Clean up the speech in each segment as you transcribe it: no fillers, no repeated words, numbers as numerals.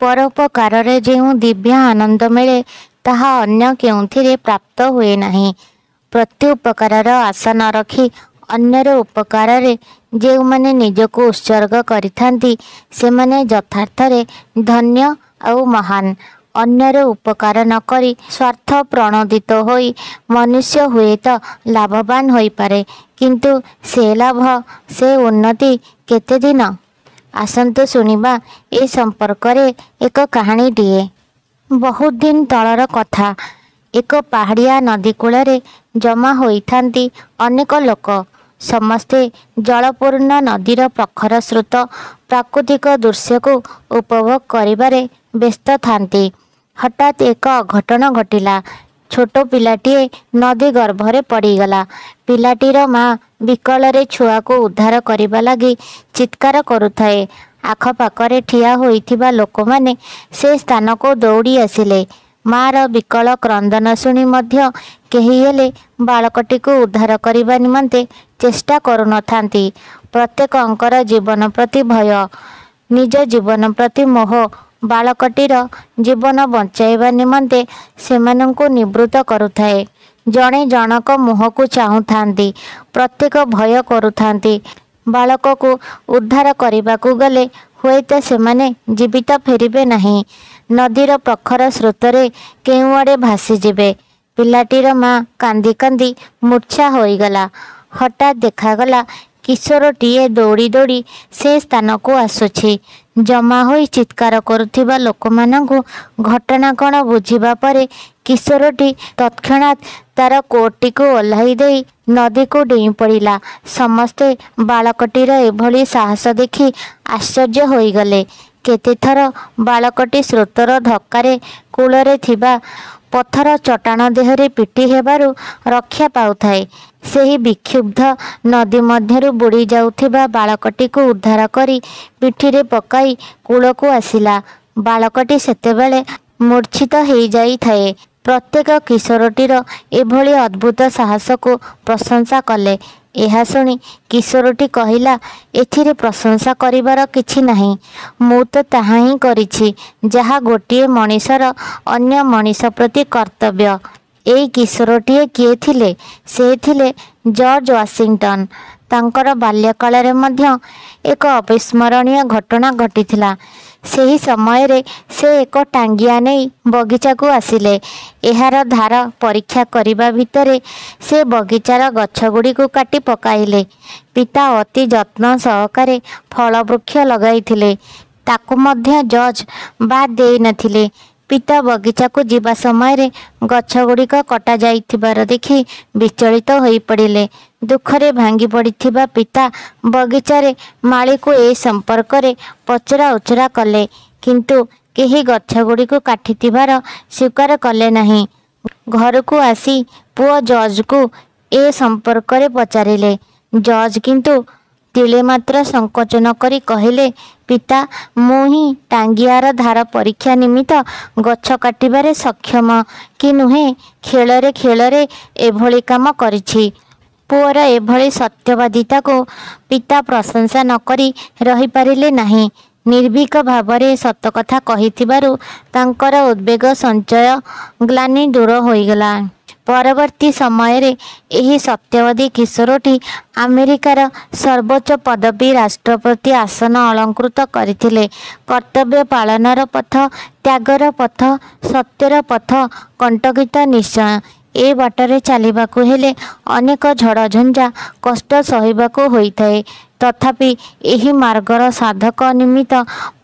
परोपकाररे ଯେଉଁ दिव्य आनंद मिले ताहा अन्य केउथिरे प्राप्त हुए नाही। प्रत्युपकारर आशा न रखी अन्यर उपकाररे ଯେଉଁମାନେ ନିଜକୁ ଉତ୍ସର୍ଗ କରିଥାନ୍ତି ସେମାନେ ଯଥାର୍ଥରେ ଧନ୍ୟ ଆଉ ମହାନ। ଅନ୍ୟର ଉପକାର ନ କରି ସ୍ୱାର୍ଥ ପ୍ରଣୋଦିତ ହୋଇ ମନୁଷ୍ୟ ହୁଏତ ଲାଭବାନ ହୋଇପାରେ, କିନ୍ତୁ ସେ ଲାଭ ସେ ଉନ୍ନତି କେତେ ଦିନ? ଆସନ୍ତୁ ଶୁଣିବା ଏ ସମ୍ପର୍କରେ ଏକ କାହାଣୀଟିଏ। ବହୁତ ଦିନ ତଳର କଥା। ଏକ ପାହାଡ଼ିଆ ନଦୀ କୂଳରେ ଜମା ହୋଇଥାନ୍ତି ଅନେକ ଲୋକ। ସମସ୍ତେ ଜଳପୂର୍ଣ୍ଣ ନଦୀର ପ୍ରଖର ସ୍ରୋତ ପ୍ରାକୃତିକ ଦୃଶ୍ୟକୁ ଉପଭୋଗ କରିବାରେ ବ୍ୟସ୍ତ ଥାନ୍ତି। ହଠାତ୍ ଏକ ଅଘଟଣ ଘଟିଲା। ଛୋଟ ପିଲାଟିଏ ନଦୀ ଗର୍ଭରେ ପଡ଼ିଗଲା। ପିଲାଟିର ମା ବିକଳରେ ଛୁଆକୁ ଉଦ୍ଧାର କରିବା ଲାଗି ଚିତ୍କାର କରୁଥାଏ। ଆଖପାଖରେ ଠିଆ ହୋଇଥିବା ଲୋକମାନେ ସେ ସ୍ଥାନକୁ ଦୌଡ଼ି ଆସିଲେ। ମାର ବିକଳ କ୍ରନ୍ଦନ ଶୁଣି ମଧ୍ୟ କେହି ହେଲେ ବାଳକଟିକୁ ଉଦ୍ଧାର କରିବା ନିମନ୍ତେ ଚେଷ୍ଟା କରୁନଥାନ୍ତି। ପ୍ରତ୍ୟେକଙ୍କର ଜୀବନ ପ୍ରତି ଭୟ, ନିଜ ଜୀବନ ପ୍ରତି ମୋହ ବାଳକଟିର ଜୀବନ ବଞ୍ଚାଇବା ନିମନ୍ତେ ସେମାନଙ୍କୁ ନିବୃତ୍ତ କରୁଥାଏ। ଜଣେ ଜଣକ ମୁହଁକୁ ଚାହୁଁଥାନ୍ତି, ପ୍ରତ୍ୟେକ ଭୟ କରୁଥାନ୍ତି। ବାଳକକୁ ଉଦ୍ଧାର କରିବାକୁ ଗଲେ ହୁଏତ ସେମାନେ ଜୀବିତ ଫେରିବେ ନାହିଁ, ନଦୀର ପ୍ରଖର ସ୍ରୋତରେ କେଉଁଆଡ଼େ ଭାସିଯିବେ। ପିଲାଟିର ମା କାନ୍ଦି କାନ୍ଦି ମୂର୍ଚ୍ଛା ହୋଇଗଲା। ହଠାତ୍ ଦେଖାଗଲା କିଶୋରଟିଏ ଦୌଡ଼ି ଦୌଡ଼ି ସେ ସ୍ଥାନକୁ ଆସୁଛି। ଜମା ହୋଇ ଚିତ୍କାର କରୁଥିବା ଲୋକମାନଙ୍କୁ ଘଟଣା କ'ଣ ବୁଝିବା ପରେ କିଶୋରଟି ତତ୍କ୍ଷଣାତ୍ ତାର କୋଟ୍ଟିକୁ ଓହ୍ଲାଇ ଦେଇ ନଦୀକୁ ଡେଇଁ ପଡ଼ିଲା। ସମସ୍ତେ ବାଳକଟିର ଏଭଳି ସାହସ ଦେଖି ଆଶ୍ଚର୍ଯ୍ୟ ହୋଇଗଲେ। କେତେଥର ବାଳକଟି ସ୍ରୋତର ଧକ୍କାରେ କୂଳରେ ଥିବା ପଥର ଚଟାଣ ଦେହରେ ପିଟି ହେବାରୁ ରକ୍ଷା ପାଉଥାଏ। ସେହି ବିକ୍ଷୁବ୍ଧ ନଦୀ ମଧ୍ୟରୁ ବୁଡ଼ି ଯାଉଥିବା ବାଳକଟିକୁ ଉଦ୍ଧାର କରି ପିଠିରେ ପକାଇ କୂଳକୁ ଆସିଲା। ବାଳକଟି ସେତେବେଳେ ମୂର୍ଚ୍ଛିତ ହୋଇଯାଇଥାଏ। ପ୍ରତ୍ୟେକ କିଶୋରଟିର ଏଭଳି ଅଦ୍ଭୁତ ସାହସକୁ ପ୍ରଶଂସା କଲେ। ଏହା ଶୁଣି କିଶୋରଟି କହିଲା, ଏଥିରେ ପ୍ରଶଂସା କରିବାର କିଛି ନାହିଁ। ମୁଁ ତ ତାହା ହିଁ କରିଛି ଯାହା ଗୋଟିଏ ମଣିଷର ଅନ୍ୟ ମଣିଷ ପ୍ରତି କର୍ତ୍ତବ୍ୟ। ଏଇ କିଶୋରଟିଏ କିଏ ଥିଲେ? ସେ ଥିଲେ ଜର୍ଜ ୱାସିଂଟନ। ତାଙ୍କର ବାଲ୍ୟକାଳରେ ମଧ୍ୟ ଏକ ଅବିସ୍ମରଣୀୟ ଘଟଣା ଘଟିଥିଲା। ସେହି ସମୟରେ ସେ ଏକ ଟାଙ୍ଗିଆ ନେଇ ବଗିଚାକୁ ଆସିଲେ। ଏହାର ଧାର ପରୀକ୍ଷା କରିବା ଭିତରେ ସେ ବଗିଚାର ଗଛଗୁଡ଼ିକୁ କାଟି ପକାଇଲେ। ପିତା ଅତି ଯତ୍ନ ସହକାରେ ଫଳ ବୃକ୍ଷ ଲଗାଇଥିଲେ, ତାକୁ ମଧ୍ୟ ଜର୍ଜ ବାଦ୍ ଦେଇନଥିଲେ। ପିତା ବଗିଚାକୁ ଯିବା ସମୟରେ ଗଛଗୁଡ଼ିକ କଟାଯାଇଥିବାର ଦେଖି ବିଚଳିତ ହୋଇପଡ଼ିଲେ। ଦୁଃଖରେ ଭାଙ୍ଗି ପଡ଼ିଥିବା ପିତା ବଗିଚାରେ ମାଳିକୁ ଏ ସମ୍ପର୍କରେ ପଚରା ଉଚରା କଲେ, କିନ୍ତୁ କେହି ଗଛଗୁଡ଼ିକୁ କାଟିଥିବାର ସ୍ୱୀକାର କଲେ ନାହିଁ। ଘରକୁ ଆସି ପୁଅ ଜର୍ଜକୁ ଏ ସମ୍ପର୍କରେ ପଚାରିଲେ। ଜର୍ଜ କିନ୍ତୁ ତିଳେ ମାତ୍ର ସଂକୋଚ ନ କରି କହିଲେ, ପିତା, ମୁଁ ହିଁ ଟାଙ୍ଗିଆର ଧାର ପରୀକ୍ଷା ନିମିତ୍ତ ଗଛ କାଟିବାରେ ସକ୍ଷମ କି ନୁହେଁ ଖେଳରେ ଖେଳରେ ଏଭଳି କାମ କରିଛି। ପୁଅର ଏଭଳି ସତ୍ୟବାଦିତାକୁ ପିତା ପ୍ରଶଂସା ନ କରି ରହିପାରିଲେ ନାହିଁ। ନିର୍ଭୀକ ଭାବରେ ସତକଥା କହିଥିବାରୁ ତାଙ୍କର ଉଦ୍ବେଗ ସଞ୍ଚୟ ଗ୍ଳାନି ଦୂର ହୋଇଗଲା। ପରବର୍ତ୍ତୀ ସମୟରେ ଏହି ସତ୍ୟବାଦୀ କିଶୋରଟି ଆମେରିକାର ସର୍ବୋଚ୍ଚ ପଦବୀ ରାଷ୍ଟ୍ରପତି ଆସନ ଅଳଙ୍କୃତ କରିଥିଲେ। କର୍ତ୍ତବ୍ୟ ପାଳନର ପଥ, ତ୍ୟାଗର ପଥ, ସତ୍ୟର ପଥ କଣ୍ଟକିତ ନିଶ୍ଚୟ। ଏ ବାଟରେ ଚାଲିବାକୁ ହେଲେ ଅନେକ ଝଡ଼ଝଞ୍ଜା କଷ୍ଟ ସହିବାକୁ ହୋଇଥାଏ। ତଥାପି ଏହି ମାର୍ଗର ସାଧକ ନିମିତ୍ତ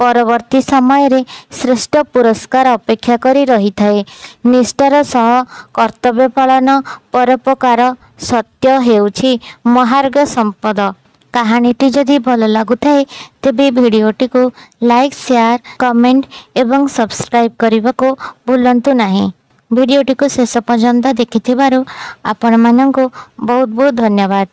ପରବର୍ତ୍ତୀ ସମୟରେ ଶ୍ରେଷ୍ଠ ପୁରସ୍କାର ଅପେକ୍ଷା କରି ରହିଥାଏ। ନିଷ୍ଠାର ସହ କର୍ତ୍ତବ୍ୟ ପାଳନ, ପରୋପକାର, ସତ୍ୟ ହେଉଛି ମହାର୍ଘ ସମ୍ପଦ। କାହାଣୀଟି ଯଦି ଭଲ ଲାଗୁଥାଏ ତେବେ ଭିଡ଼ିଓଟିକୁ ଲାଇକ୍, ସେୟାର, କମେଣ୍ଟ ଏବଂ ସବସ୍କ୍ରାଇବ୍ କରିବାକୁ ଭୁଲନ୍ତୁ ନାହିଁ। ଭିଡ଼ିଓଟିକୁ ଶେଷ ପର୍ଯ୍ୟନ୍ତ ଦେଖିଥିବାରୁ ଆପଣମାନଙ୍କୁ ବହୁତ ବହୁତ ଧନ୍ୟବାଦ।